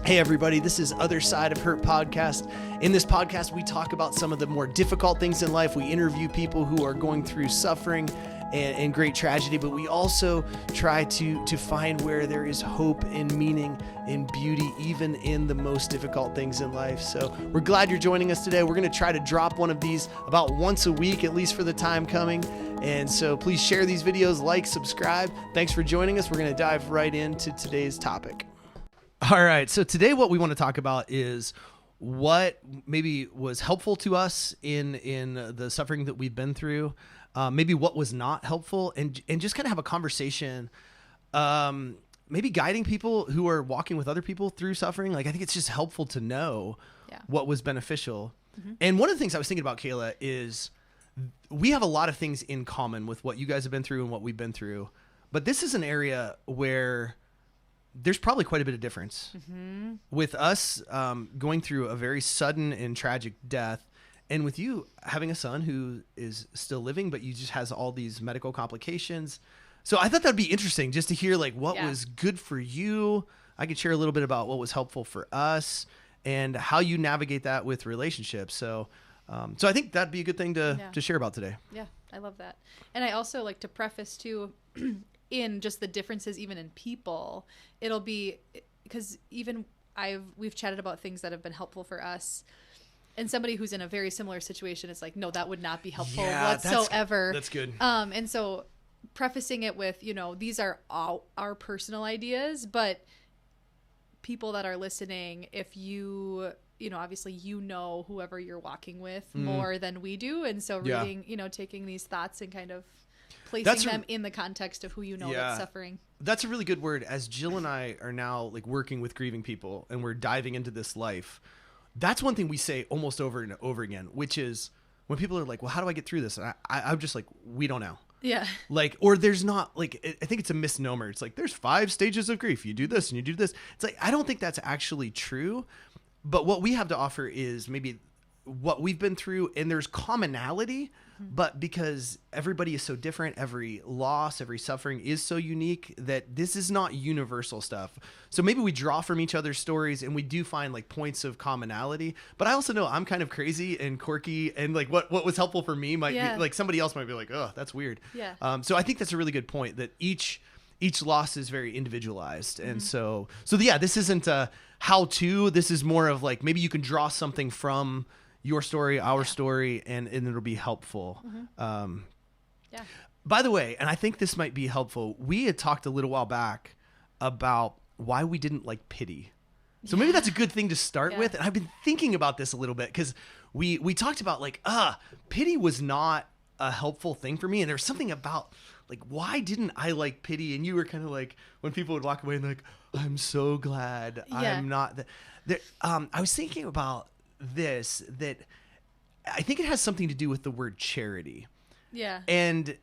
Hey everybody, this is Other Side of Hurt podcast. In this podcast, we talk about some of the more difficult things in life. We interview people who are going through suffering and great tragedy, but we also try to find where there is hope and meaning and beauty, even in the most difficult things in life. So we're glad you're joining us today. We're going to try to drop one of these about once a week, at least for the time coming. And so please share these videos, like, subscribe. Thanks for joining us. We're going to dive right into today's topic. All right. So today what we want to talk about is what maybe was helpful to us in the suffering that we've been through, maybe what was not helpful, and just kind of have a conversation, maybe guiding people who are walking with other people through suffering. Like, I think it's just helpful to know what was beneficial. Mm-hmm. And one of the things I was thinking about, Kayla, is we have a lot of things in common with what you guys have been through and what we've been through. But this is an area where there's probably quite a bit of difference with us going through a very sudden and tragic death, and with you having a son who is still living, but you just has all these medical complications. So I thought that'd be interesting just to hear like what was good for you. I could share a little bit about what was helpful for us and how you navigate that with relationships. So I think that'd be a good thing to share about today. Yeah, I love that. And I also like to preface too, in just the differences even in people, it'll be because even we've chatted about things that have been helpful for us, and somebody who's in a very similar situation is like, no, that would not be helpful whatsoever. That's good. And so prefacing it with, these are all our personal ideas, but people that are listening, if you obviously whoever you're walking with more than we do, and so reading, taking these thoughts and kind of placing them in the context of who that's suffering. That's a really good word. As Jill and I are now like working with grieving people and we're diving into this life, that's one thing we say almost over and over again, which is when people are like, well, how do I get through this? And I'm just like, we don't know. Yeah. Like, or there's not like, I think it's a misnomer. It's like, there's 5 stages of grief. You do this and you do this. It's like, I don't think that's actually true. But what we have to offer is maybe what we've been through, and there's commonality, but because everybody is so different, every loss, every suffering is so unique that this is not universal stuff. So maybe we draw from each other's stories and we do find like points of commonality, but I also know I'm kind of crazy and quirky, and like what was helpful for me might be like somebody else might be like, oh, that's weird. Yeah. So I think that's a really good point, that each loss is very individualized. And so this isn't a how-to, this is more of like, maybe you can draw something from your story, our story, and it'll be helpful. By the way, and I think this might be helpful, we had talked a little while back about why we didn't like pity. So maybe that's a good thing to start with. And I've been thinking about this a little bit because we talked about like, pity was not a helpful thing for me. And there's something about like, why didn't I like pity? And you were kind of like, when people would walk away and like, I'm so glad I'm not that. I was thinking about this, that I think it has something to do with the word charity. Yeah. And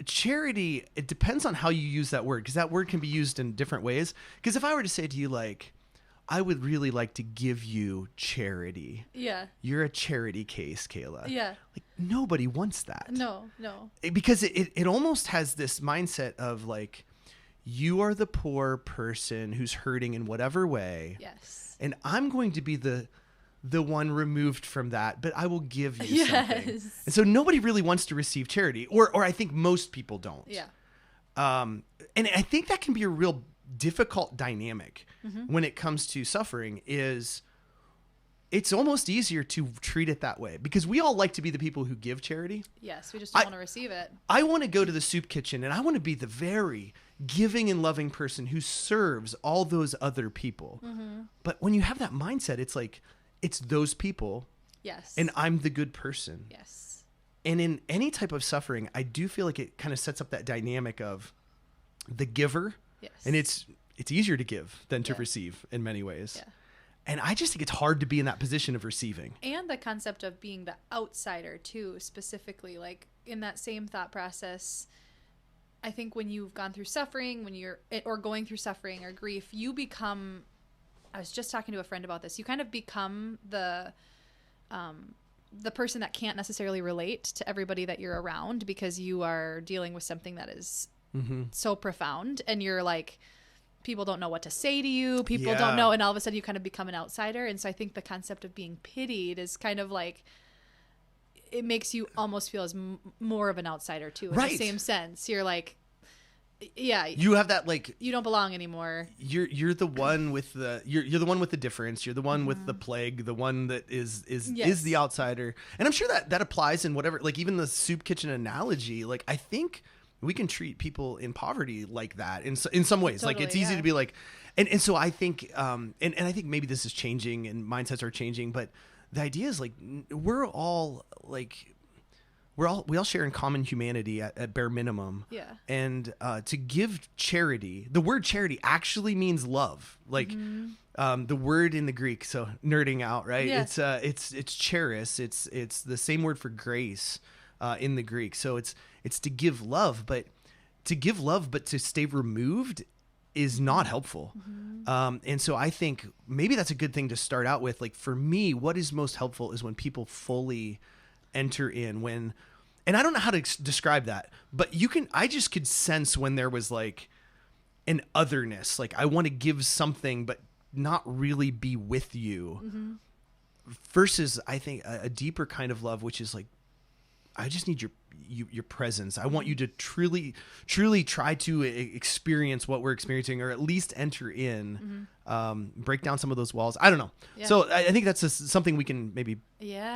charity, it depends on how you use that word, because that word can be used in different ways. Because if I were to say to you, like, I would really like to give you charity. Yeah. You're a charity case, Kayla. Yeah. Like, nobody wants that. No. Because it almost has this mindset of like, you are the poor person who's hurting in whatever way. Yes. And I'm going to be the one removed from that, but I will give you something. And so nobody really wants to receive charity, or I think most people don't. Yeah. And I think that can be a real difficult dynamic when it comes to suffering. Is it's almost easier to treat it that way because we all like to be the people who give charity. Yes, we just don't want to receive it. I want to go to the soup kitchen and I want to be the very giving and loving person who serves all those other people. But when you have that mindset, it's like, it's those people. Yes. And I'm the good person. Yes. And in any type of suffering, I do feel like it kind of sets up that dynamic of the giver. Yes. And it's easier to give than to receive in many ways. Yeah. And I just think it's hard to be in that position of receiving. And the concept of being the outsider too, specifically, like in that same thought process, I think when you've gone through suffering, or going through suffering or grief, you become, I was just talking to a friend about this, you kind of become the person that can't necessarily relate to everybody that you're around because you are dealing with something that is so profound, and you're like, people don't know what to say to you. People Yeah. don't know. And all of a sudden you kind of become an outsider. And so I think the concept of being pitied is kind of like, it makes you almost feel as more of an outsider too. In Right. the same sense. You're like, yeah, You have that, like, you don't belong anymore. you're the one with the you're the one with the difference. You're the one with the plague, the one that is Yes. the outsider. And I'm sure that applies in whatever, like even the soup kitchen analogy. Like I think we can treat people in poverty like that in some ways. Like it's Totally, easy yeah. to be like, and so I think and I think maybe this is changing and mindsets are changing, but the idea is like we're all like we all share in common humanity at bare minimum. Yeah. And to give charity, the word charity actually means love. Like the word in the Greek, so nerding out, right? Yeah. It's charis. It's the same word for grace in the Greek. So it's to give love, but to stay removed is not helpful. And so I think maybe that's a good thing to start out with. Like for me, what is most helpful is when people fully enter in, and I don't know how to describe that, but I just could sense when there was like an otherness, like I want to give something, but not really be with you, versus I think a deeper kind of love, which is like, I just need your presence. I want you to truly try to experience what we're experiencing, or at least enter in, break down some of those walls. I don't know. Yeah. So I think that's something we can maybe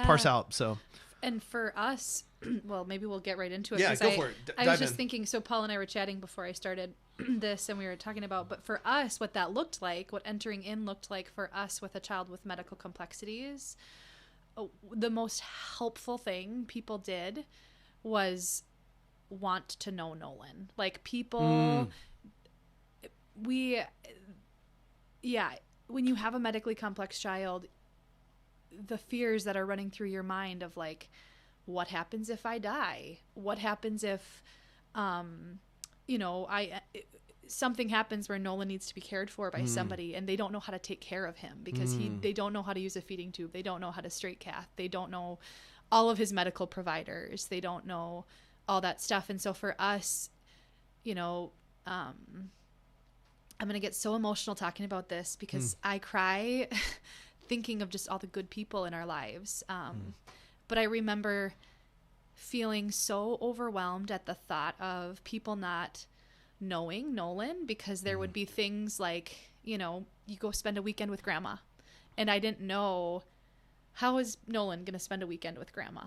parse out. So. And for us, well, maybe we'll get right into it. Yeah, 'cause go for it. I Dive was just in. thinking, so Paul and I were chatting before I started this, and we were talking about, but for us, what that looked like, what entering in looked like for us with a child with medical complexities, the most helpful thing people did was want to know Nolan. Like people, when you have a medically complex child, the fears that are running through your mind of like, what happens if I die? What happens if, something happens where Nolan needs to be cared for by somebody and they don't know how to take care of him because they don't know how to use a feeding tube. They don't know how to straight cath. They don't know all of his medical providers. They don't know all that stuff. And so for us, I'm going to get so emotional talking about this because I cry thinking of just all the good people in our lives. But I remember feeling so overwhelmed at the thought of people not knowing Nolan, because there would be things like, you go spend a weekend with grandma, and I didn't know, how is Nolan going to spend a weekend with grandma?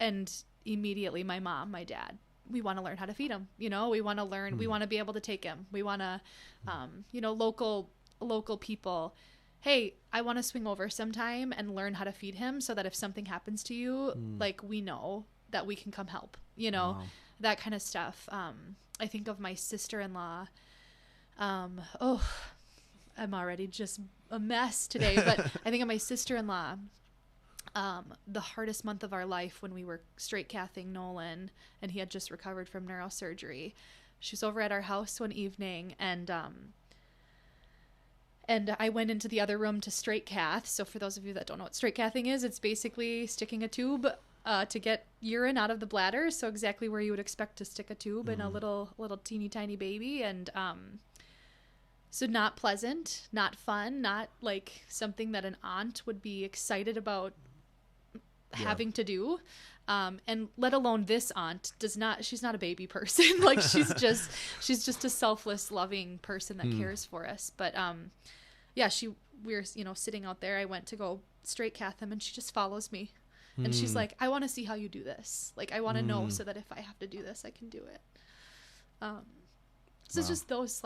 And immediately my mom, my dad, we want to learn how to feed him. We want to learn, we want to be able to take him. We want to, local people. Hey, I want to swing over sometime and learn how to feed him so that if something happens to you, like we know that we can come help, Wow. that kind of stuff. I think of my sister-in-law. I'm already just a mess today, but I think of my sister-in-law. The hardest month of our life when we were straight cathing Nolan and he had just recovered from neurosurgery. She was over at our house one evening and I went into the other room to straight cath. So for those of you that don't know what straight cathing is, it's basically sticking a tube to get urine out of the bladder. So exactly where you would expect to stick a tube in a little teeny tiny baby. And so not pleasant, not fun, not like something that an aunt would be excited about having to do. And let alone this aunt she's not a baby person. Like she's just a selfless, loving person that cares for us. But we were, sitting out there. I went to go straight cath him and she just follows me. And she's like, I want to see how you do this. Like, I want to know so that if I have to do this, I can do it. So it's just those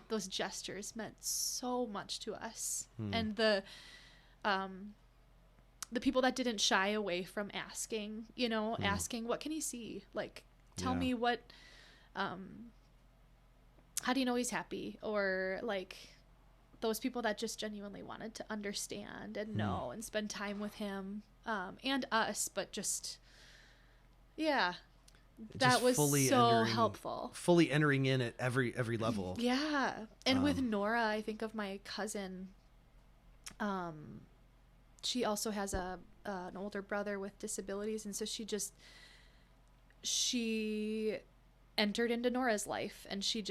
those gestures meant so much to us. And the people that didn't shy away from asking, asking, what can he see? Like, tell me what, how do you know he's happy? Or like those people that just genuinely wanted to understand and know and spend time with him, and us, but just, that was so helpful. Fully entering in at every level. Yeah. And with Nora, I think of my cousin, she also has an older brother with disabilities. And so she entered into Nora's life and she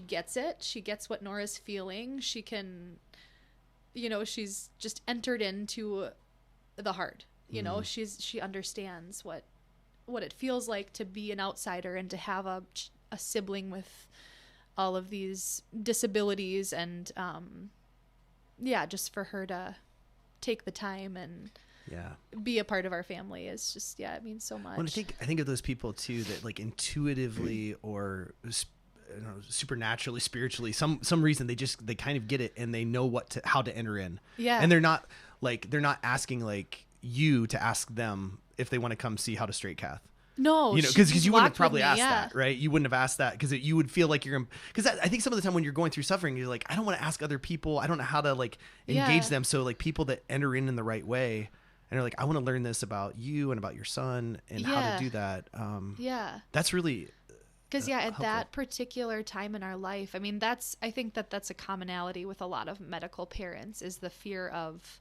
gets it. She gets what Nora's feeling. She can, she's just entered into the heart. She understands what it feels like to be an outsider and to have a sibling with all of these disabilities, and just for her to take the time and be a part of our family is just, it means so much. Well, I think of those people too that like intuitively or supernaturally, spiritually, some reason they kind of get it and they know how to enter in. Yeah. And they're not asking like you to ask them if they want to come see how to straight cath. No, because you wouldn't have probably asked that, right? You wouldn't have asked that because you would feel like because I think some of the time when you're going through suffering, you're like, I don't want to ask other people. I don't know how to like engage them. So like people that enter in the right way and are like, I want to learn this about you and about your son and how to do that. That's really because at that particular time in our life, I mean, I think that's a commonality with a lot of medical parents is the fear of,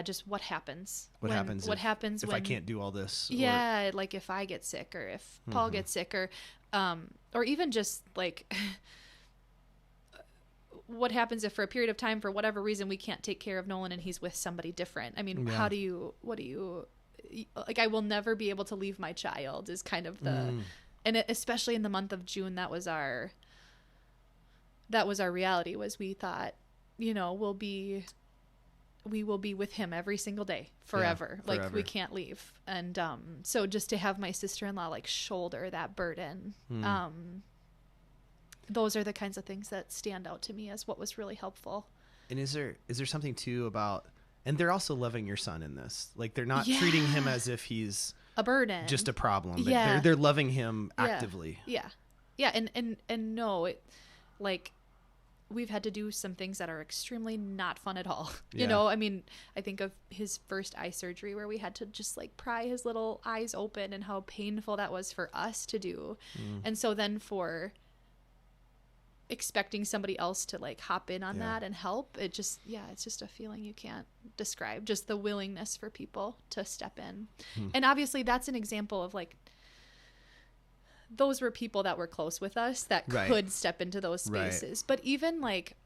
just what happens. What happens if I can't do all this? Like if I get sick or if Paul gets sick or even just like what happens if for a period of time, for whatever reason, we can't take care of Nolan and he's with somebody different. I mean, what do you, like, I will never be able to leave my child is kind of and especially in the month of June, that was our reality was we thought, we will be with him every single day forever. Like we can't leave. And so just to have my sister-in-law like shoulder that burden, those are the kinds of things that stand out to me as what was really helpful. And is there something too about, and they're also loving your son in this, like they're not treating him as if he's a burden, just a problem, but they're loving him actively. And no, it like we've had to do some things that are extremely not fun at all. I mean, I think of his first eye surgery where we had to just like pry his little eyes open and how painful that was for us to do. And so then for expecting somebody else to like hop in on that and help, it just, it's just a feeling you can't describe, just the willingness for people to step in. And obviously that's an example of like, those were people that were close with us that could step into those spaces. But even like,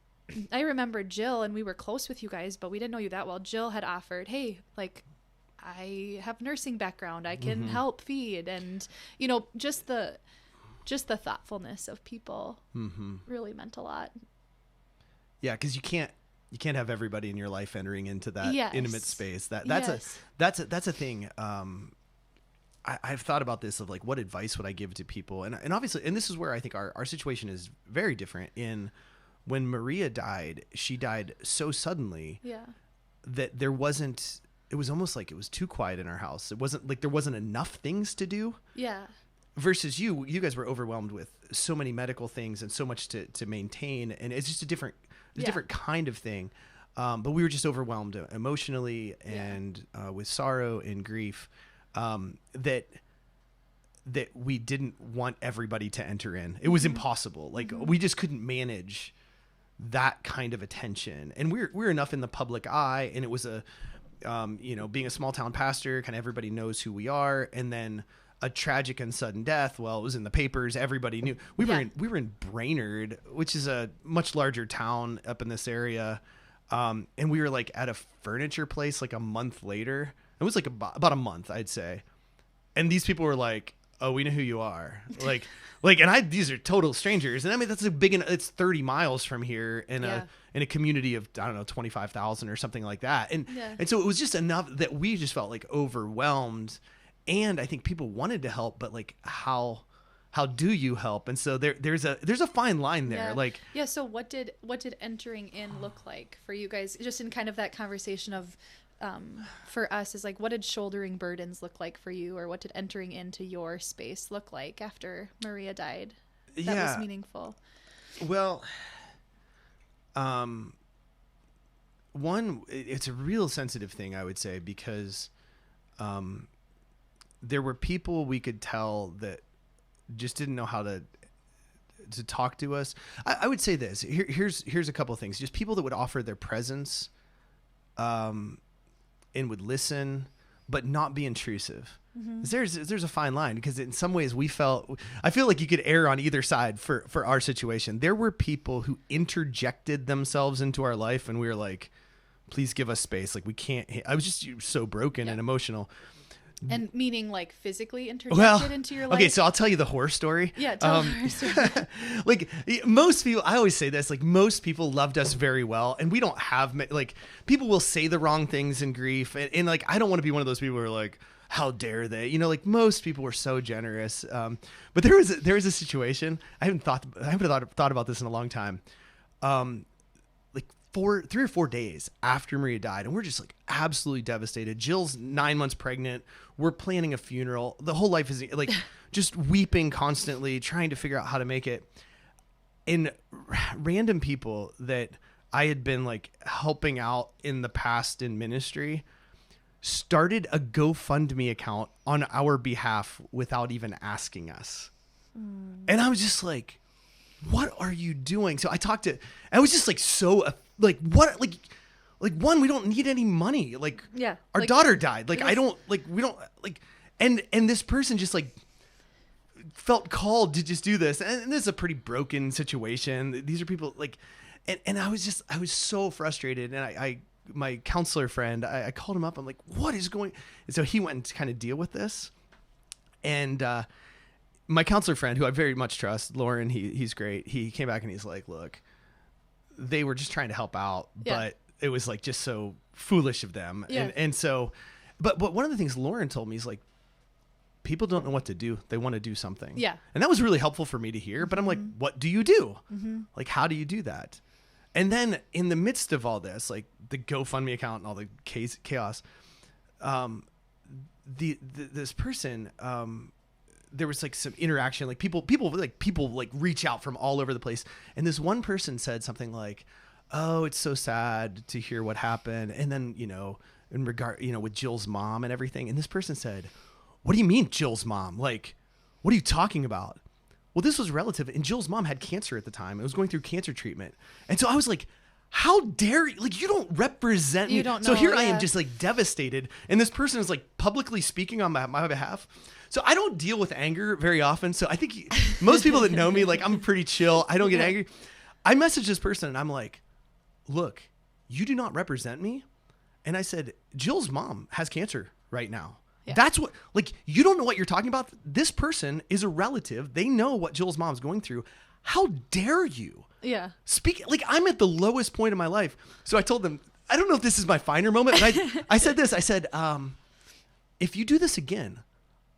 I remember Jill, and we were close with you guys, but we didn't know you that well. Jill had offered, hey, like I have nursing background. I can help feed. And, just the thoughtfulness of people really meant a lot. Yeah. Because you can't have everybody in your life entering into that intimate space. That's a thing. I've thought about this of like, what advice would I give to people? And obviously, and this is where I think our situation is very different. When Maria died, she died so suddenly that it was almost like it was too quiet in our house. It wasn't like there wasn't enough things to do. Yeah. Versus you guys were overwhelmed with so many medical things and so much to maintain. And it's just a different kind of thing. But we were just overwhelmed emotionally and with sorrow and grief. That we didn't want everybody to enter in. It was impossible. Like we just couldn't manage that kind of attention. And we're enough in the public eye, and it was being a small town pastor, kind of everybody knows who we are. And then a tragic and sudden death. Well, it was in the papers. Everybody knew. We were in Brainerd, which is a much larger town up in this area. And we were like at a furniture place like a month later. It was like about a month, I'd say. And these people were like, oh, we know who you are. These are total strangers. And I mean, it's 30 miles from here in a community of, I don't know, 25,000 or something like that. And so it was just enough that we just felt like overwhelmed. And I think people wanted to help, but like, how do you help? And so there's a fine line there. So what did entering in look like for you guys? Just in kind of that conversation of, for us is like, what did shouldering burdens look like for you, or what did entering into your space look like after Maria died that was meaningful? Well, one, it's a real sensitive thing, I would say, because there were people we could tell that just didn't know how to talk to us. I would say this. Here's a couple of things. Just people that would offer their presence, and would listen, but not be intrusive. There's a fine line, because in some ways I feel like you could err on either side for our situation. There were people who interjected themselves into our life, and we were like, please give us space. Like, we can't, I was just so broken and emotional. And meaning like physically interjected into your life? Okay, so I'll tell you the horror story. Yeah, tell the horror story. Like, most people, I always say this, like, most people loved us very well, and we don't have, like, people will say the wrong things in grief, and like, I don't want to be one of those people who are like, how dare they? You know, like, most people were so generous. But there was a situation, I haven't thought about this in a long time. Like 3 or 4 days after Maria died, and we're just like absolutely devastated. Jill's 9 months pregnant. We're planning a funeral. The whole life is like just weeping constantly, trying to figure out how to make it. And random people that I had been like helping out in the past in ministry started a GoFundMe account on our behalf without even asking us. And I was just like, what are you doing? So I was just like, so like, what, like one, we don't need any money. Like, our daughter died. Like, we don't like, and this person just like felt called to just do this. And this is a pretty broken situation. These are people like, and I was so frustrated. And my counselor friend, I called him up. I'm like, what is going? And so he went to kind of deal with this. And, my counselor friend, who I very much trust, Lauren, he's great. He came back and he's like, look, they were just trying to help out, but it was like just so foolish of them. Yeah. And so, but one of the things Lauren told me is like, people don't know what to do. They want to do something. Yeah. And that was really helpful for me to hear, but I'm like, what do you do? Like, how do you do that? And then in the midst of all this, like the GoFundMe account and all the chaos, this person, there was like some interaction, like people like reach out from all over the place. And this one person said something like, oh, it's so sad to hear what happened. And then, you know, in regard, you know, with Jill's mom and everything. And this person said, what do you mean Jill's mom? Like, what are you talking about? Well, this was relative, and Jill's mom had cancer at the time. It was going through cancer treatment. And so I was like, how dare you? Like, you don't represent me. So here I am just like devastated. And this person is like publicly speaking on my behalf. So I don't deal with anger very often. So I think most people that know me, like, I'm pretty chill. I don't get angry. I messaged this person and I'm like, look, you do not represent me. And I said, Jill's mom has cancer right now. Yeah. That's what, like, you don't know what you're talking about. This person is a relative. They know what Jill's mom's going through. How dare you? Yeah. Speak, like, I'm at the lowest point in my life. So I told them, I don't know if this is my finer moment, but I said this. I said, if you do this again,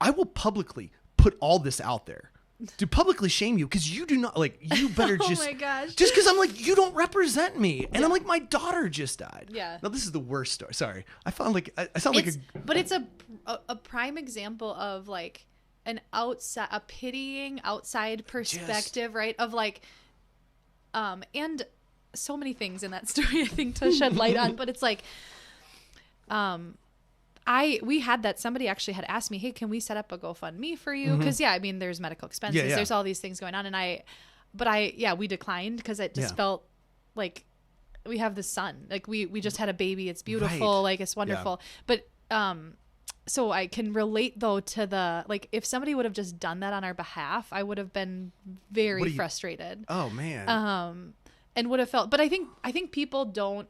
I will publicly put all this out there to publicly shame you, because you do not, like, you better just, oh my gosh. Just because I'm like, you don't represent me. And I'm like, my daughter just died. Yeah. Now, this is the worst story. Sorry. I found like, I sound like but it's a prime example of like a pitying outside perspective, right? Of like, and so many things in that story, I think, to shed light on, but it's like, we had that, somebody actually had asked me, hey, can we set up a GoFundMe for you? Because I mean, there's medical expenses, there's all these things going on. And we declined because it just felt like we have this son, like we just had a baby. It's beautiful. Right. Like, it's wonderful. Yeah. But, so I can relate though to the, like, if somebody would have just done that on our behalf, I would have been very frustrated. Oh man. And would have felt, but I think people don't,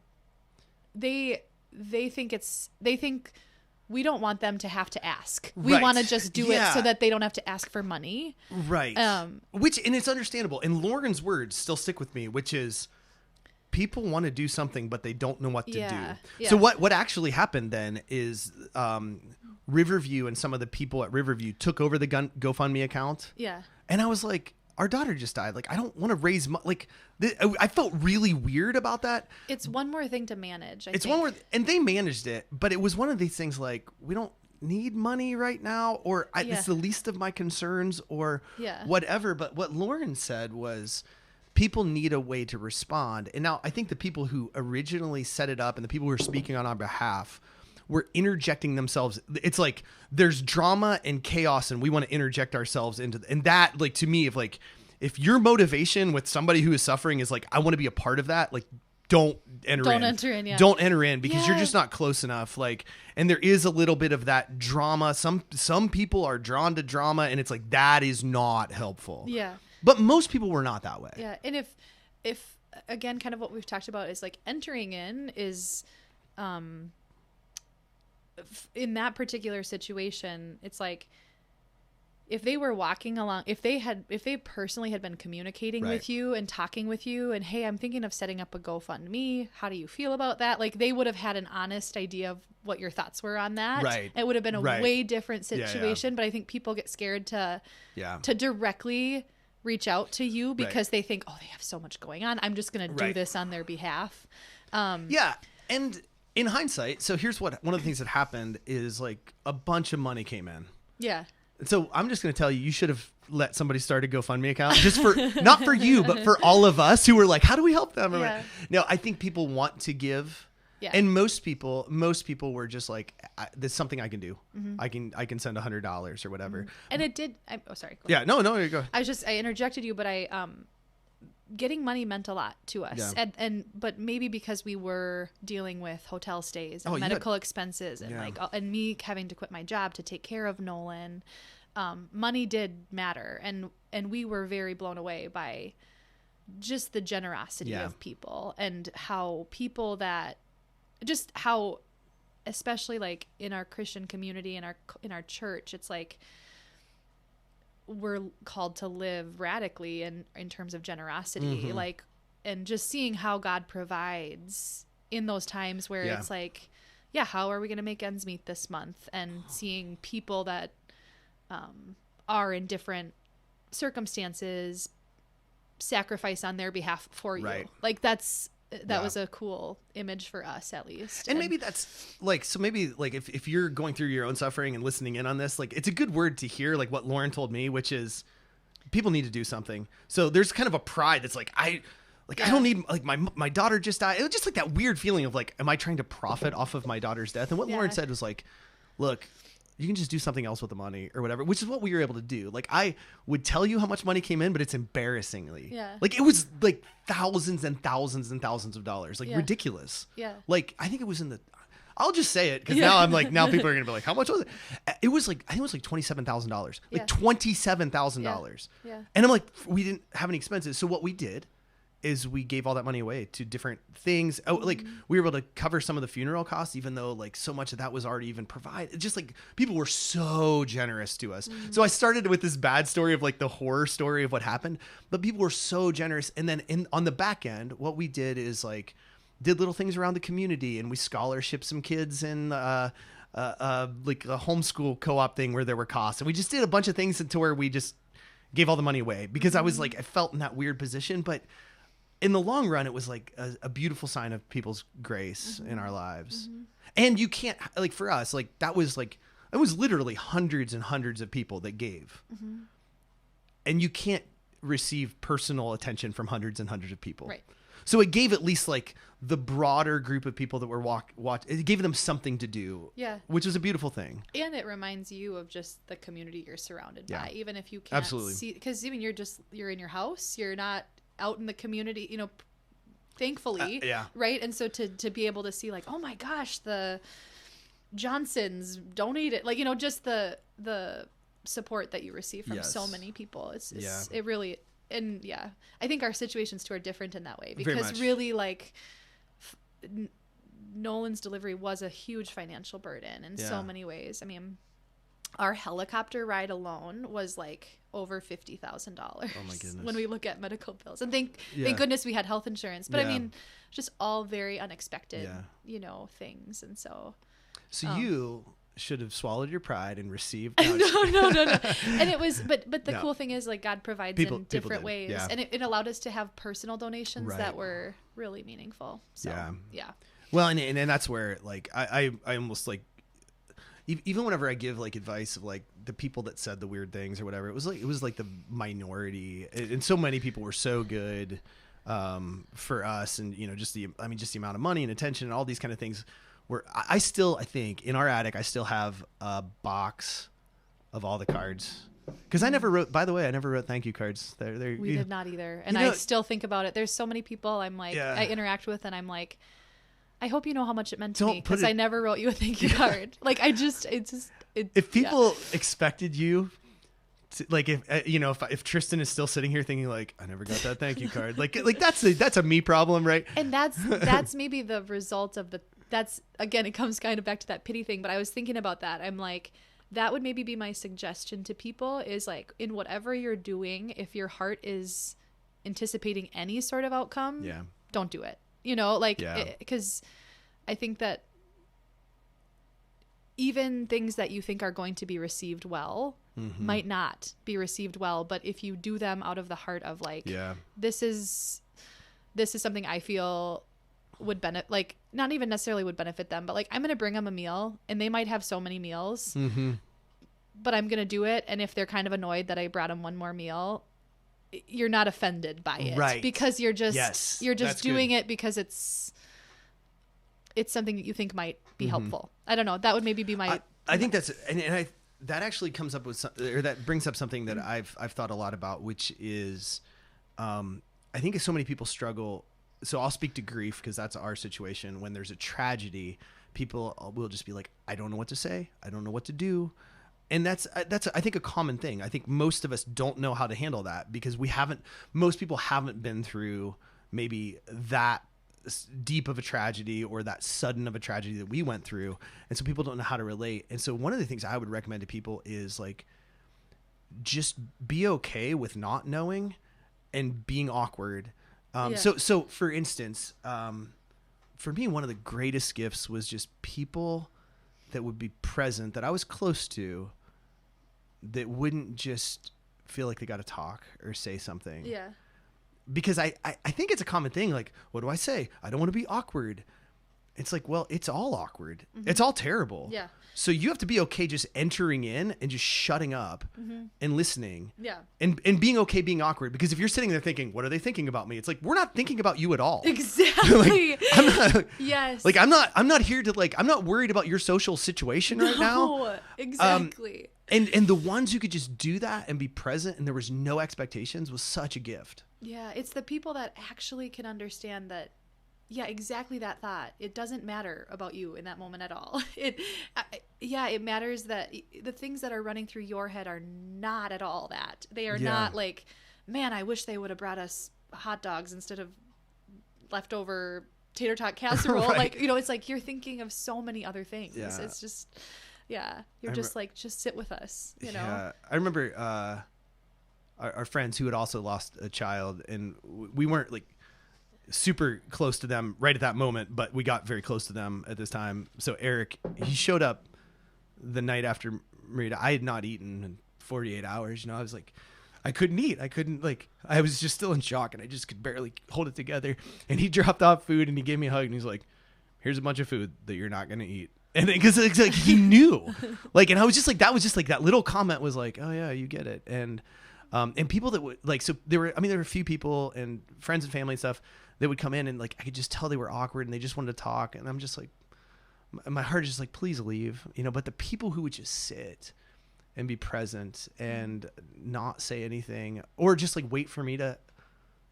they think we don't want them to have to ask. We want to just do it so that they don't have to ask for money. Right. And it's understandable. And Lauren's words still stick with me, which is, people want to do something, but they don't know what to do. Yeah. So what actually happened then is Riverview and some of the people at Riverview took over the GoFundMe account. Yeah. And I was like, our daughter just died. Like, I don't want to raise I felt really weird about that. It's one more thing to manage. I think. One more, and they managed it, but it was one of these things like, we don't need money right now, or it's the least of my concerns, or whatever. But what Lauren said was, people need a way to respond. And now I think the people who originally set it up and the people who are speaking on our behalf were interjecting themselves. It's like there's drama and chaos, and we want to interject ourselves into and that, like, to me, if your motivation with somebody who is suffering is like, I want to be a part of that, like, don't enter Don't in. enter in, yeah. Don't enter in because you're Yeah. just not close enough. Like, and there is a little bit of that drama. Some people are drawn to drama, and it's like that is not helpful. Yeah. But most people were not that way. Yeah. And if again, kind of what we've talked about is like entering in is, in that particular situation, it's like, if they were walking along, if they personally had been communicating Right. with you and talking with you and, hey, I'm thinking of setting up a GoFundMe. How do you feel about that? Like, they would have had an honest idea of what your thoughts were on that. Right. It would have been a Right. way different Yeah, yeah. situation. But I think people get scared to Yeah. directly reach out to you because they think, oh, they have so much going on. I'm just going to do Right. this on their behalf. Yeah. And in hindsight, so here's one of the things that happened is like a bunch of money came in. Yeah. So I'm just going to tell you should have let somebody start a GoFundMe account just for, not for you, but for all of us who were like, how do we help them? Yeah. No, I think people want to give. Yeah. And most people were just like, this is something I can do. I can send $100 or whatever. And it did. Sorry. Go Yeah, no, you go. I interjected you, but getting money meant a lot to us. Yeah. But maybe because we were dealing with hotel stays and Oh, medical expenses and Yeah. and me having to quit my job to take care of Nolan, money did matter. And we were very blown away by just the generosity Yeah. of people and how especially like in our Christian community, in our church, it's like, we're called to live radically in terms of generosity, like, and just seeing how God provides in those times where it's like, yeah, how are we going to make ends meet this month? And seeing people that are in different circumstances sacrifice on their behalf for you. Right. Like that was a cool image for us, at least. And maybe that's like, so maybe like if you're going through your own suffering and listening in on this, like it's a good word to hear, like what Lauren told me, which is people need to do something. So there's kind of a pride that's like, I don't need, like my daughter just died. It was just like that weird feeling of like, am I trying to profit off of my daughter's death? And what Lauren said was like, look, you can just do something else with the money or whatever, which is what we were able to do. Like I would tell you how much money came in, but it's embarrassingly, like it was like thousands and thousands and thousands of dollars, like ridiculous. Yeah. Like I think it was I'll just say it because now I'm like, now people are going to be like, how much was it? It was like, I think it was like $27,000, like $27,000. Yeah. And I'm like, we didn't have any expenses. So what we did is we gave all that money away to different things. Oh, like we were able to cover some of the funeral costs, even though like so much of that was already even provided. It's just like people were so generous to us. So I started with this bad story of like the horror story of what happened, but people were so generous. And then on the back end, what we did is like did little things around the community, and we scholarshiped some kids in like a homeschool co-op thing where there were costs. And we just did a bunch of things to where we just gave all the money away because I was like, I felt in that weird position, but in the long run, it was like a beautiful sign of people's grace in our lives. And you can't, like for us, like that was like, it was literally hundreds and hundreds of people that gave. And you can't receive personal attention from hundreds and hundreds of people. Right. So it gave at least like the broader group of people that were it gave them something to do. Yeah. Which was a beautiful thing. And it reminds you of just the community you're surrounded by, even if you can't Absolutely. see, because even you're in your house, you're not out in the community, thankfully. Right. And so to be able to see like, oh my gosh, the Johnsons donated, like, just the support that you receive from so many people. It really, and I think our situations too are different in that way because really like Nolan's delivery was a huge financial burden in so many ways. I mean, our helicopter ride alone was like over $50,000. Oh my goodness. When we look at medical bills, and thank goodness we had health insurance, but I mean, just all very unexpected, things. And so you should have swallowed your pride and received. No. And it was, but the cool thing is like God provides in different ways, and it allowed us to have personal donations that were really meaningful. So yeah. Well, and that's where like I almost like, even whenever I give like advice of like the people that said the weird things or whatever, it was like the minority, and so many people were so good for us, and just the amount of money and attention and all these kind of things. Where I think in our attic I still have a box of all the cards Because I never wrote, by the way, I never wrote thank you cards. We did not either. And I still think about it. There's so many people I interact with, and I'm like, I hope you know how much it meant to me, because I never wrote you a thank you card. Like, if people expected you to, like, if Tristan is still sitting here thinking like, I never got that thank you card, like that's a me problem, right? And that's maybe the result of that's again, it comes kind of back to that pity thing. But I was thinking about that. I'm like, that would maybe be my suggestion to people, is like, in whatever you're doing, if your heart is anticipating any sort of outcome, don't do it. Because I think that even things that you think are going to be received well might not be received well. But if you do them out of the heart of like, this is something I feel would benefit, like, not even necessarily would benefit them, but like, I'm going to bring them a meal, and they might have so many meals, but I'm going to do it. And if they're kind of annoyed that I brought them one more meal, you're not offended by it, right? Because you're just doing it because it's something that you think might be helpful. I don't know. That would maybe be my. I think that's that actually comes up with that brings up something that I've thought a lot about, which is, I think so many people struggle. So I'll speak to grief, because that's our situation. When there's a tragedy, people will just be like, I don't know what to say. I don't know what to do. And that's I think a common thing. I think most of us don't know how to handle that, because most people haven't been through maybe that deep of a tragedy or that sudden of a tragedy that we went through. And so people don't know how to relate. And so one of the things I would recommend to people is like, just be okay with not knowing and being awkward. So for instance, for me, one of the greatest gifts was just people that would be present, that I was close to, that wouldn't just feel like they got to talk or say something. Yeah. Because I think it's a common thing. Like, what do I say? I don't want to be awkward. It's like, well, it's all awkward. It's all terrible. Yeah. So you have to be okay just entering in and just shutting up and listening. Yeah. And being okay being awkward. Because if you're sitting there thinking, what are they thinking about me? It's like, we're not thinking about you at all. Exactly. Like, I'm not, yes. Like, I'm not here to, like, I'm not worried about your social situation right now. Exactly. And the ones who could just do that and be present and there was no expectations was such a gift. Yeah. It's the people that actually can understand that. Yeah, exactly that thought. It doesn't matter about you in that moment at all. It matters that the things that are running through your head are not at all that. They are not like, man, I wish they would have brought us hot dogs instead of leftover tater tot casserole. Right. Like, it's like you're thinking of so many other things. Yeah. It's just, you're just like, just sit with us, you know? Yeah. I remember our friends who had also lost a child, and we weren't like super close to them right at that moment, but we got very close to them at this time. So Eric, he showed up the night after Marita. I had not eaten in 48 hours. I was like, I couldn't eat. I was just still in shock, and I just could barely hold it together. And he dropped off food, and he gave me a hug, and he's like, here's a bunch of food that you're not going to eat. And because it's like, he knew, like, and I was just like, that little comment was like, oh yeah, you get it. And people that would like, so there were a few people and friends and family and stuff that would come in, and like, I could just tell they were awkward and they just wanted to talk. And I'm just like, my heart is just like, please leave, but the people who would just sit and be present and not say anything, or just like wait for me to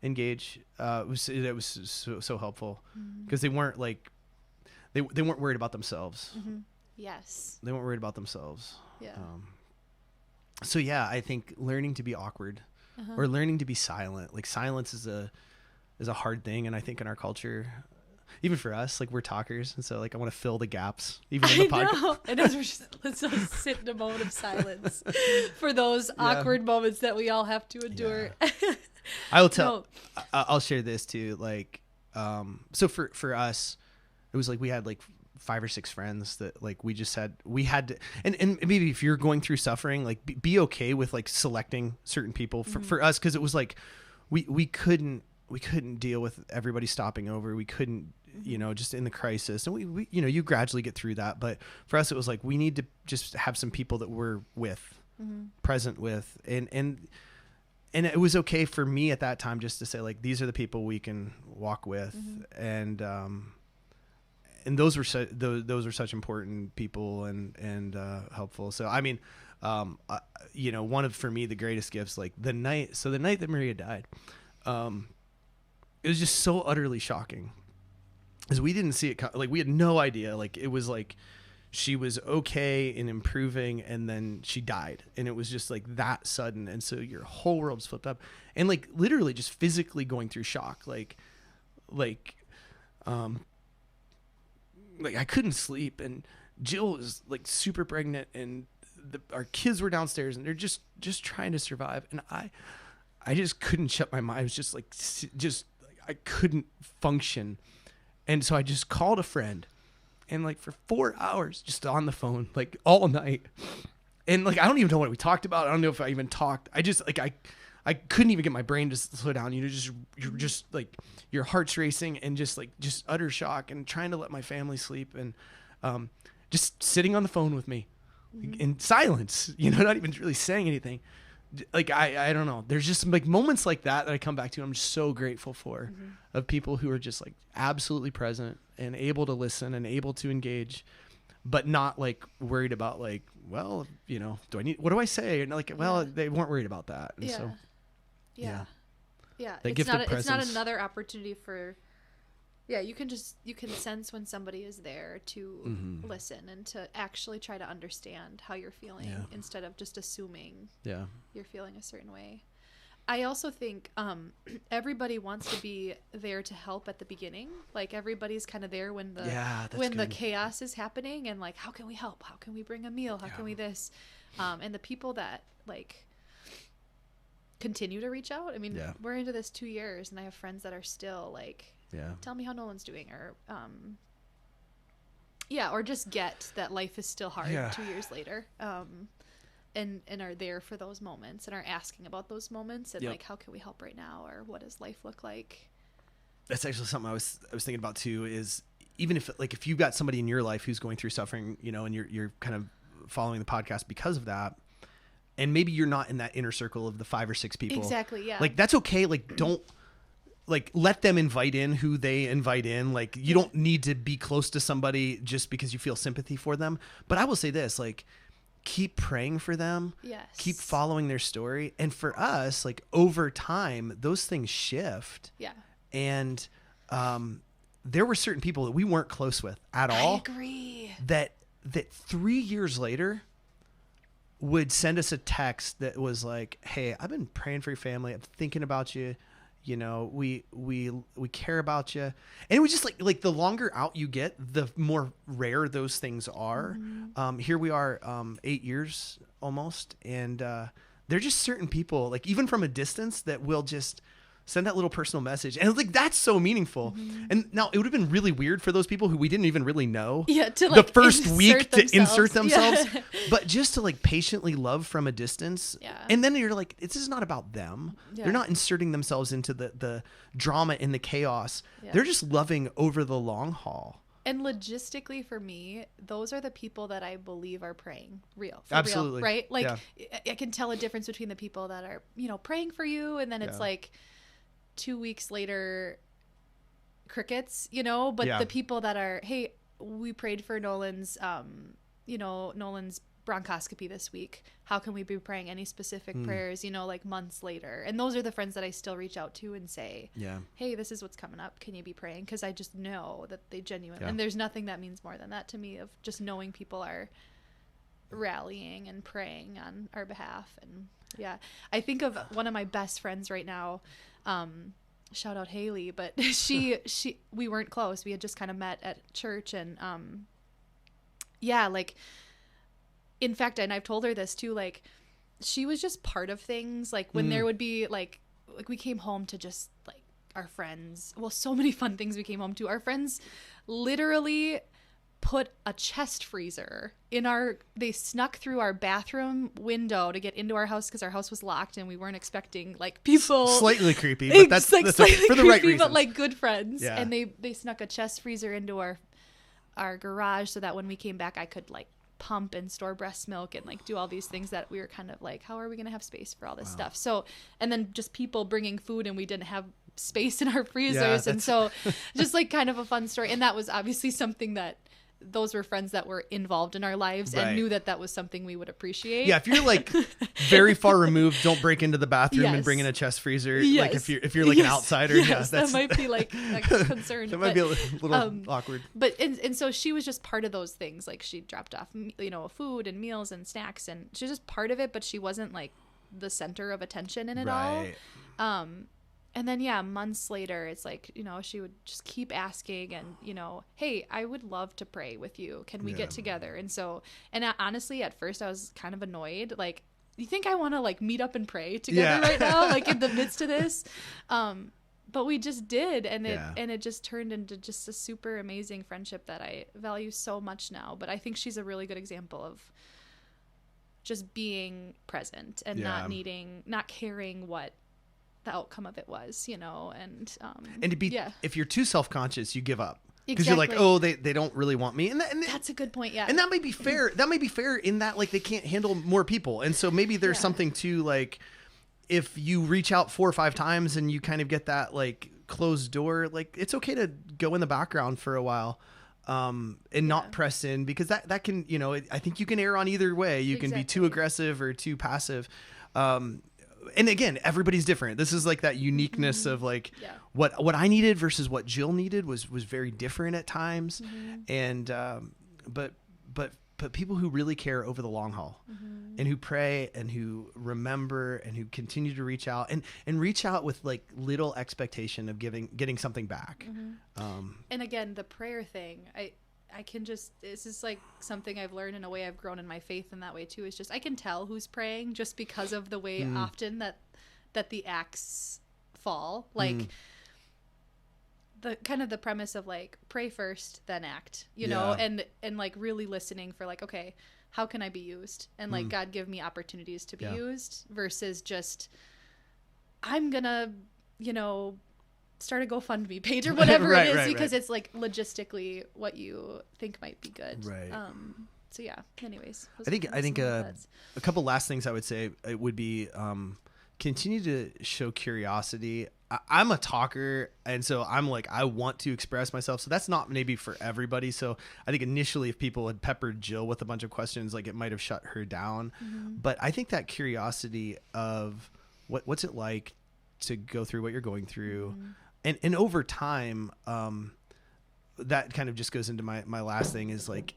engage, it was so helpful, because they weren't like, they weren't worried about themselves. Yes. They weren't worried about themselves. Yeah. So yeah, I think learning to be awkward or learning to be silent, like silence is a hard thing. And I think in our culture, even for us, like, we're talkers. And so like, I want to fill the gaps even in the podcast. And as let's just sit in a moment of silence for those awkward moments that we all have to endure. Yeah. I'll share this too. Like, so for us, it was like, we had like 5 or 6 friends that like, we had to, and maybe if you're going through suffering, like be okay with like selecting certain people for us. Cause it was like, we couldn't deal with everybody stopping over. We couldn't, just in the crisis, and we you gradually get through that. But for us, it was like, we need to just have some people that we're with, present with. And it was okay for me at that time just to say, like, these are the people we can walk with. And those were such important people and helpful. So, I mean, one of, for me, the greatest gifts, like the night that Maria died, it was just so utterly shocking, because we didn't see it. Like, we had no idea. Like, it was like she was okay and improving, and then she died, and it was just like that sudden. And so your whole world's flipped up, and like literally just physically going through shock. Like I couldn't sleep, and Jill was like super pregnant, and our kids were downstairs, and they're just trying to survive. And I just couldn't shut my mind. I was just like, I couldn't function. And so I just called a friend, and like for 4 hours, just on the phone, like all night. And like, I don't even know what we talked about. I don't know if I even talked. I just like, I couldn't even get my brain to slow down. You're just like, your heart's racing, and just utter shock, and trying to let my family sleep, and just sitting on the phone with me in silence, not even really saying anything. Like, I don't know. There's just like moments like that I come back to. I'm just so grateful for, of people who are just like absolutely present and able to listen and able to engage, but not like worried about like, well, what do I say? And like, well, they weren't worried about that. And so, yeah. It's not another opportunity for, you can sense when somebody is there to listen and to actually try to understand how you're feeling, instead of just assuming you're feeling a certain way. I also think everybody wants to be there to help at the beginning. Like, everybody's kind of there when the chaos is happening, and like, how can we help? How can we bring a meal? How can we this? And the people that like continue to reach out. I mean, we're into this 2 years, and I have friends that are still like, tell me how Nolan's doing, or or just get that life is still hard 2 years later, and are there for those moments, and are asking about those moments, and like, how can we help right now, or what does life look like? That's actually something I was thinking about too, is even if you've got somebody in your life who's going through suffering, and you're kind of following the podcast because of that, and maybe you're not in that inner circle of the 5 or 6 people. Exactly. Yeah. Like, that's okay. Like, don't like let them invite in who they invite in. Like, you don't need to be close to somebody just because you feel sympathy for them. But I will say this, like, keep praying for them. Yes. Keep following their story. And for us, like, over time, those things shift. Yeah. And there were certain people that we weren't close with at all. I agree. That 3 years later would send us a text that was like, hey, I've been praying for your family. I'm thinking about you. We care about you. And it was just like the longer out you get, the more rare those things are. Here we are, 8 years almost. And they're just certain people, like, even from a distance, that will just send that little personal message. And like, that's so meaningful. And now it would have been really weird for those people who we didn't even really know to like the first week to insert themselves, Yeah. but just to like patiently love from a distance. Yeah. And then you're like, this is not about them. Yeah. They're not inserting themselves into the drama and the chaos. Yeah. They're just loving over the long haul. And logistically, for me, those are the people that I believe are praying real. Absolutely. Real, right? Like, I can tell a difference between the people that are, praying for you, and then it's like 2 weeks later, crickets, but the people that are, hey, we prayed for Nolan's, Nolan's bronchoscopy this week. How can we be praying any specific prayers, like months later? And those are the friends that I still reach out to and say, hey, this is what's coming up. Can you be praying? Because I just know that they genuinely, and there's nothing that means more than that to me, of just knowing people are rallying and praying on our behalf. And I think of one of my best friends right now, shout out Haley, but we weren't close. We had just kind of met at church, and like, in fact, and I've told her this too, like, she was just part of things. Like, when there would be like we came home to just like our friends, so many fun things we came home to. Our friends literally put a chest freezer they snuck through our bathroom window to get into our house, because our house was locked and we weren't expecting like people. Slightly creepy, but that's like that's slightly for the creepy, right reasons. but like good friends. Yeah. And they snuck a chest freezer into our garage, so that when we came back, I could like pump and store breast milk and like do all these things that we were kind of like, how are we going to have space for all this stuff? So, and then just people bringing food, and we didn't have space in our freezers. And so just like kind of a fun story. And that was obviously something that those were friends that were involved in our lives Right. and knew that that was something we would appreciate. Yeah, if you're like very far removed, don't break into the bathroom and Yes. bring in a chest freezer. Yes. Like if you're like an Yes. outsider, Yes, yeah, that's that might be like a concern. that might be a little awkward. But and so she was just part of those things. Like she dropped off, you know, food and meals and snacks, and she was just part of it. But she wasn't like the center of attention in it Right. all. And then, yeah, months later, it's like, you know, she would just keep asking and, you know, hey, I would love to pray with you. Can we get together? And so, and honestly, at first I was kind of annoyed. Like, you think I want to like meet up and pray together right now? Like in the midst of this? But we just did. And it just turned into just a super amazing friendship that I value so much now. But I think she's a really good example of just being present and not caring what the outcome of it was, you know, and to be, if you're too self-conscious, you give up because Exactly. you're like, oh, they don't really want me, and that's a good point. Yeah, and that may be fair. That may be fair in that like they can't handle more people, and so maybe there's something to like if you reach out 4 or 5 times and you kind of get that like closed door, like it's okay to go in the background for a while. And not press in because that can, you know, I think you can err on either way. You can be too aggressive or too passive. And again, everybody's different. This is like that uniqueness of like what I needed versus what Jill needed was very different at times. And, but people who really care over the long haul and who pray and who remember and who continue to reach out and reach out with like little expectation of getting something back. And again, the prayer thing, I can just, this is like something I've learned in a way I've grown in my faith in that way too. Is just, I can tell who's praying just because of the way often that the acts fall. Like the kind of the premise of like pray first, then act, you know, and like really listening for like, okay, how can I be used? And like, God, give me opportunities to be used versus just, I'm gonna, you know, start a GoFundMe page or whatever it is because it's like logistically what you think might be good. Right. So yeah, anyways. I think a couple last things I would say it would be continue to show curiosity. I'm a talker, and so I'm like, I want to express myself. So that's not maybe for everybody. So I think initially if people had peppered Jill with a bunch of questions, like it might have shut her down. But I think that curiosity of what's it like to go through what you're going through. And over time, that kind of just goes into my last thing is like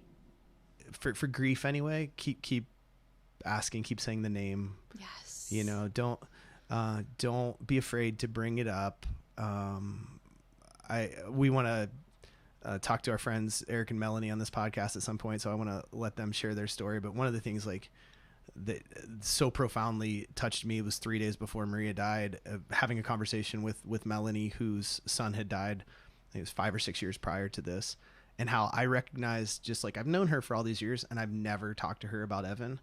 for grief anyway, keep asking, keep saying the name. Yes. You know, don't be afraid to bring it up. We want to talk to our friends Eric and Melanie on this podcast at some point, so I want to let them share their story. But one of the things like that so profoundly touched me was 3 days before Maria died, having a conversation with Melanie, whose son had died. I think it was 5 or 6 years prior to this, and how I recognized just like I've known her for all these years and I've never talked to her about Evan,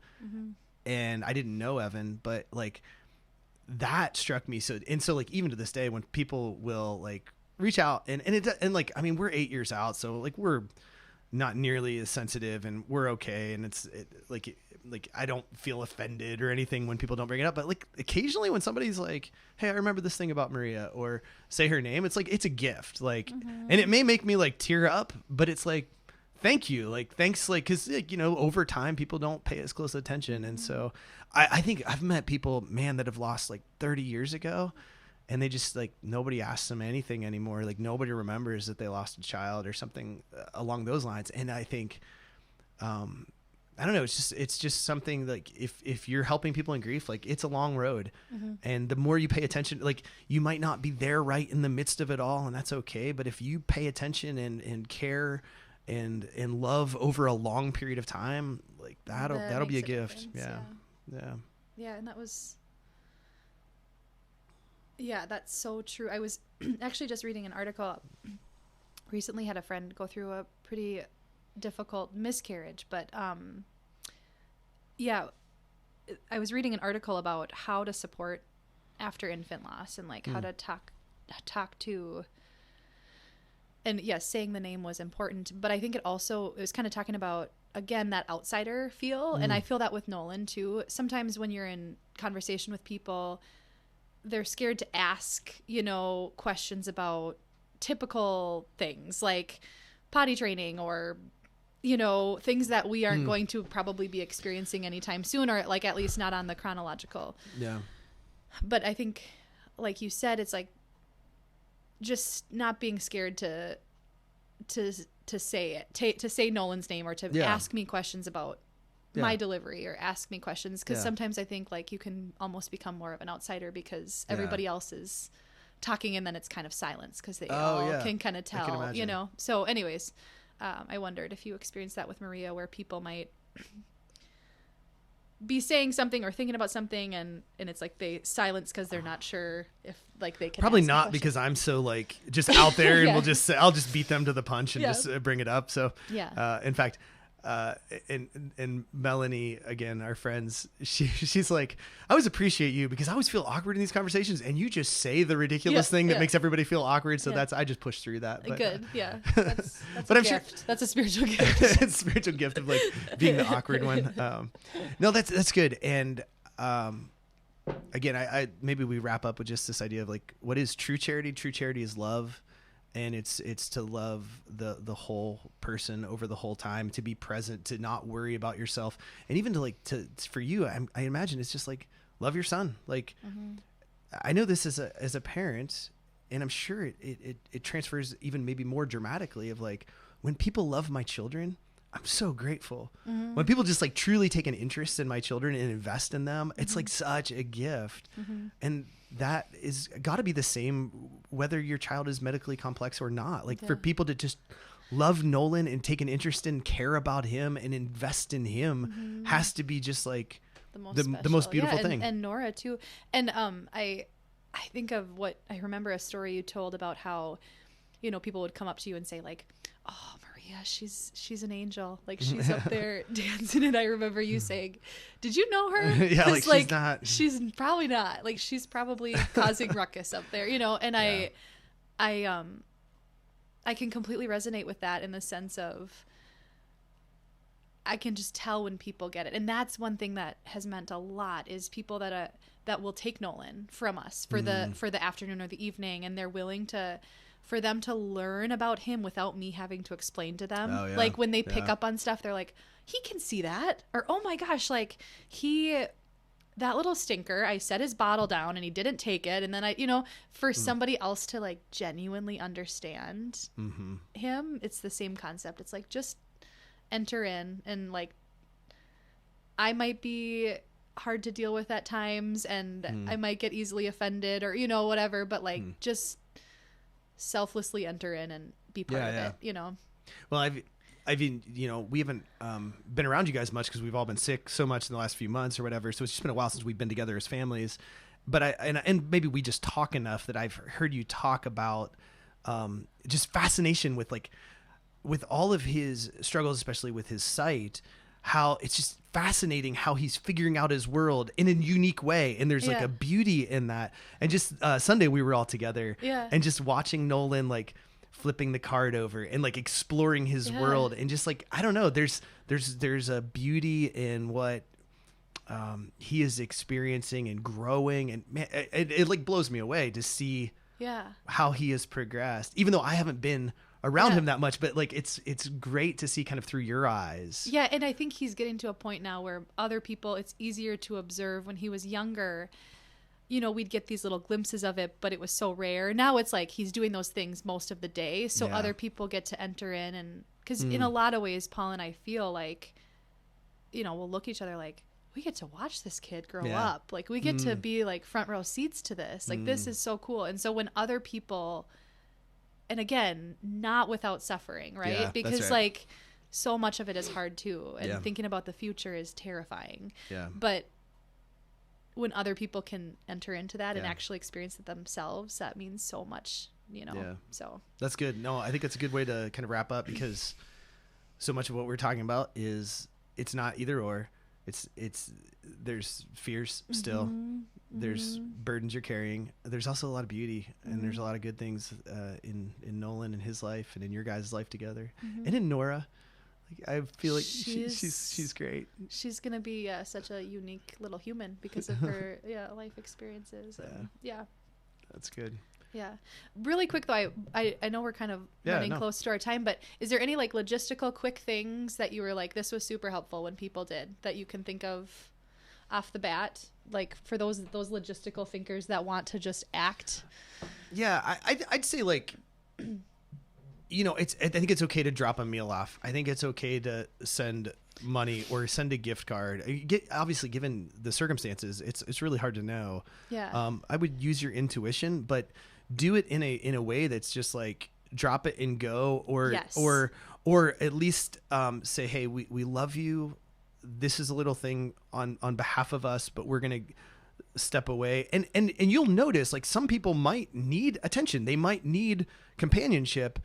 and I didn't know Evan, but like that struck me. So like even to this day, when people will like reach out and like, I mean, we're 8 years out, so like we're not nearly as sensitive and we're okay. And like I don't feel offended or anything when people don't bring it up, but like occasionally when somebody's like, hey, I remember this thing about Maria, or say her name, it's like, it's a gift. Like, and it may make me like tear up, but it's like, thank you. Like, thanks. Like, cause like, you know, over time people don't pay as close attention. And so I think I've met people, man, that have lost like 30 years ago, and they just like, nobody asks them anything anymore. Like nobody remembers that they lost a child or something along those lines. And I think, I don't know. It's just something like if you're helping people in grief, like it's a long road, and the more you pay attention, like you might not be there right in the midst of it all, and that's okay. But if you pay attention and care and love over a long period of time, like that'll be a gift. Yeah. And that was, that's so true. I was actually just reading an article recently. Had a friend go through a pretty difficult miscarriage, but I was reading an article about how to support after infant loss and like how to talk to, and yes, saying the name was important, but I think it was kind of talking about, again, that outsider feel. And I feel that with Nolan too. Sometimes when you're in conversation with people, they're scared to ask, you know, questions about typical things like potty training or, you know, things that we aren't going to probably be experiencing anytime soon, or like at least not on the chronological. Yeah. But I think, like you said, it's like just not being scared to say it, to say Nolan's name, or to ask me questions about my delivery, or ask me questions, because sometimes I think like you can almost become more of an outsider because everybody else is talking, and then it's kind of silence because they all can kind of tell, you know. So anyways, I wondered if you experienced that with Maria, where people might be saying something or thinking about something, and it's like they silence because they're not sure if like they can. Probably not, because I'm so like just out there and I'll just beat them to the punch and just bring it up. So in fact, and Melanie, again, our friends, she's like, I always appreciate you because I always feel awkward in these conversations, and you just say the ridiculous thing that makes everybody feel awkward. So I just push through that. But, good. Yeah. That's but a I'm gift. sure That's a spiritual gift. it's a spiritual gift of like being the awkward one. No, that's good. And, again, I maybe we wrap up with just this idea of like, what is true charity? True charity is love. And it's to love the whole person over the whole time, to be present, to not worry about yourself. And even for you, I imagine it's just like, love your son. Like, I know this as a parent, and I'm sure it transfers even maybe more dramatically of like, when people love my children, I'm so grateful. When people just like truly take an interest in my children and invest in them, it's like such a gift. And that is got to be the same whether your child is medically complex or not. Like for people to just love Nolan and take an interest in, care about him and invest in him has to be just like the most beautiful thing. And Nora too. And I think of what I remember, a story you told about how, you know, people would come up to you and say like, oh, Maria, she's an angel. Like she's up there dancing. And I remember you saying, did you know her? Yeah, like she's probably not. Like she's probably causing ruckus up there, you know? And I can completely resonate with that, in the sense of, I can just tell when people get it. And that's one thing that has meant a lot, is people that will take Nolan from us for the afternoon or the evening, and they're willing for them to learn about him without me having to explain to them. Oh, yeah. Like when they pick up on stuff, they're like, he can see that. Or, oh my gosh, like that little stinker, I set his bottle down and he didn't take it. And then for somebody else to like genuinely understand him, it's the same concept. It's like, just enter in, and like, I might be hard to deal with at times, and I might get easily offended, or, you know, whatever, but like just selflessly enter in and be part of it, you know. Well, I've been, you know, we haven't been around you guys much because we've all been sick so much in the last few months or whatever. So it's just been a while since we've been together as families. But and maybe we just talk enough that I've heard you talk about just fascination with all of his struggles, especially with his sight. How it's just fascinating how he's figuring out his world in a unique way. And there's like a beauty in that. And just Sunday we were all together and just watching Nolan, like flipping the card over and like exploring his world. And just like, I don't know, there's a beauty in what he is experiencing and growing. And man, it like blows me away to see how he has progressed, even though I haven't been around him that much, but like it's great to see kind of through your eyes. Yeah. And I think he's getting to a point now where other people, it's easier to observe. When he was younger, you know, we'd get these little glimpses of it, but it was so rare. Now it's like he's doing those things most of the day, so other people get to enter in. And because in a lot of ways, Paul and I feel like, you know, we'll look at each other like, we get to watch this kid grow up. Like we get to be like front row seats to this. Like this is so cool. And so when other people, and again, not without suffering, right? Yeah, because like so much of it is hard too. And thinking about the future is terrifying. Yeah. But when other people can enter into that and actually experience it themselves, that means so much, you know? Yeah. So that's good. No, I think that's a good way to kind of wrap up, because so much of what we're talking about is, it's not either or. It's there's fears still. There's burdens you're carrying. There's also a lot of beauty, and there's a lot of good things in Nolan and his life, and in your guys' life together, and in Nora. Like, I feel like she's great. She's gonna be such a unique little human because of her life experiences. Yeah, that's good. Yeah. Really quick though, I know we're kind of running close to our time, but is there any like logistical quick things that you were like, this was super helpful when people did, that you can think of off the bat, like for those logistical thinkers that want to just act? Yeah, I'd say like, you know, I think it's okay to drop a meal off. I think it's okay to send money or send a gift card. Obviously, given the circumstances, it's really hard to know. Yeah. I would use your intuition, but do it in a way that's just like drop it and go, or at least say, hey, we love you. This is a little thing on behalf of us, but we're gonna step away. And you'll notice like some people might need attention. They might need companionship.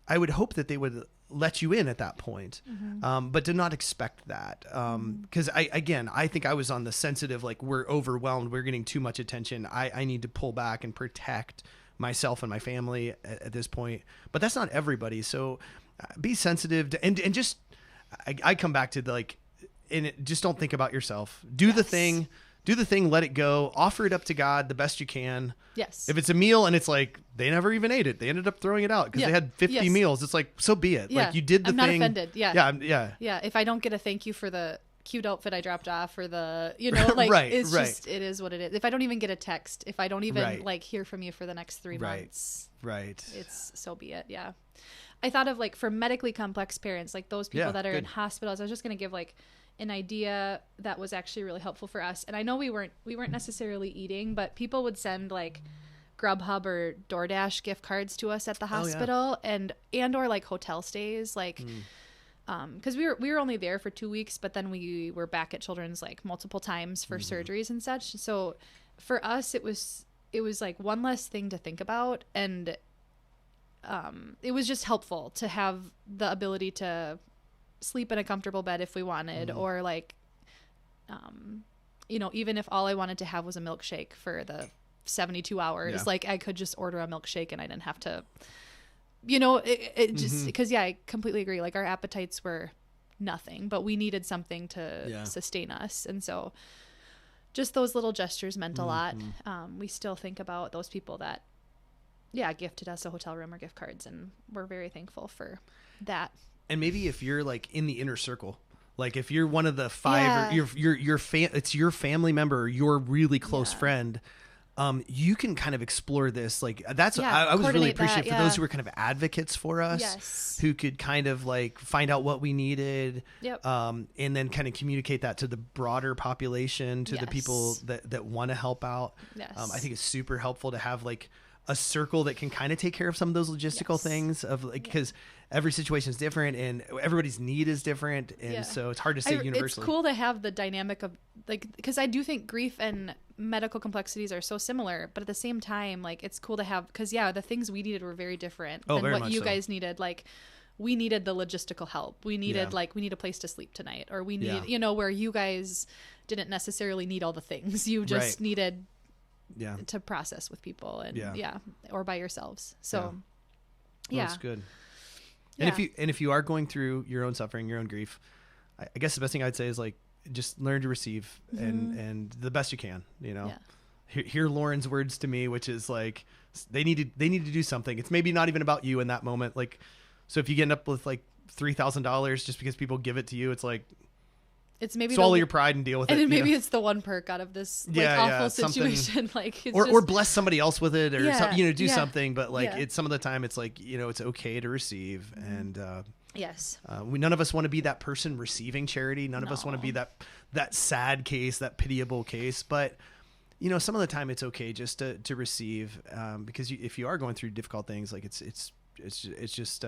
I would hope that they would let you in at that point. But do not expect that. Cause I think I was on the sensitive, like we're overwhelmed. We're getting too much attention. I need to pull back and protect myself and my family at this point, but that's not everybody. So be sensitive to, and just, I come back to just don't think about yourself. Do the thing, let it go, offer it up to God the best you can. Yes. If it's a meal and it's like, they never even ate it, they ended up throwing it out because they had 50 meals. It's like, so be it. Yeah. Like you did the I'm thing. not offended. Yeah. Yeah. If I don't get a thank you for the cute outfit I dropped off, or the, you know, like just, it is what it is. If I don't even get a text, if I don't even like hear from you for the next 3 months, it's so be it. Yeah. I thought of like for medically complex parents, like those people that are in hospitals. I was just going to give like an idea that was actually really helpful for us. And I know we weren't necessarily eating, but people would send like Grubhub or DoorDash gift cards to us at the hospital, and or like hotel stays, like because we were only there for 2 weeks, but then we were back at Children's like multiple times for surgeries and such. So for us, it was like one less thing to think about, and it was just helpful to have the ability to sleep in a comfortable bed if we wanted, or like you know, even if all I wanted to have was a milkshake for the 72 hours, like I could just order a milkshake and I didn't have to, you know, it just, because I completely agree. Like our appetites were nothing, but we needed something to sustain us. And so just those little gestures meant a lot. We still think about those people that, gifted us a hotel room or gift cards, and we're very thankful for that. And maybe if you're like in the inner circle, like if you're one of the 5 or it's your family member or your really close friend, you can kind of explore this. Like that's, I was really appreciative for those who were kind of advocates for us, who could kind of like find out what we needed, and then kind of communicate that to the broader population, to the people that want to help out. I think it's super helpful to have like a circle that can kind of take care of some of those logistical things of like, because every situation is different and everybody's need is different. And so it's hard to say universally. It's cool to have the dynamic of like, because I do think grief and medical complexities are so similar, but at the same time, like it's cool to have, because the things we needed were very different than what you guys needed. Like we needed the logistical help. We needed like, we need a place to sleep tonight, or we need, you know, where you guys didn't necessarily need all the things. You just needed to process with people and or by yourselves. So that's good. And if you are going through your own suffering, your own grief, I guess the best thing I'd say is like just learn to receive and the best you can, you know. Hear Lauren's words to me, which is like they need to do something. It's maybe not even about you in that moment. Like, so if you get up with like $3,000 just because people give it to you, it's like, it's maybe swallow your pride and deal with it. And maybe it's the one perk out of this like awful situation. Like, it's or bless somebody else with it, or something, you know, do something. But like, it's some of the time, it's like, you know, it's okay to receive. And none of us want to be that person receiving charity. None of us want to be that sad case, that pitiable case. But you know, some of the time, it's okay just to receive, because if you are going through difficult things, like it's just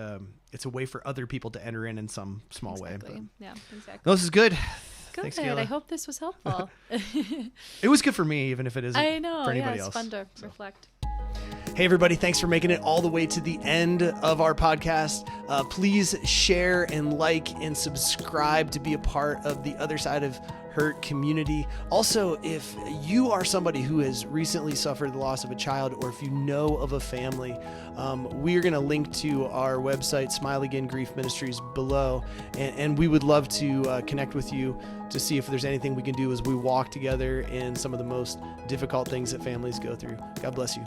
it's a way for other people to enter in some small way. But, exactly. No, this is good. Good. Thanks, Kayla. I hope this was helpful. It was good for me, even if it isn't for anybody else. It's fun to reflect. Hey, everybody. Thanks for making it all the way to the end of our podcast. Please share and like and subscribe to be a part of the Other Side of Hurt community. Also, if you are somebody who has recently suffered the loss of a child, or if you know of a family, we are going to link to our website, Smile Again Grief Ministries, below. And we would love to connect with you to see if there's anything we can do as we walk together in some of the most difficult things that families go through. God bless you.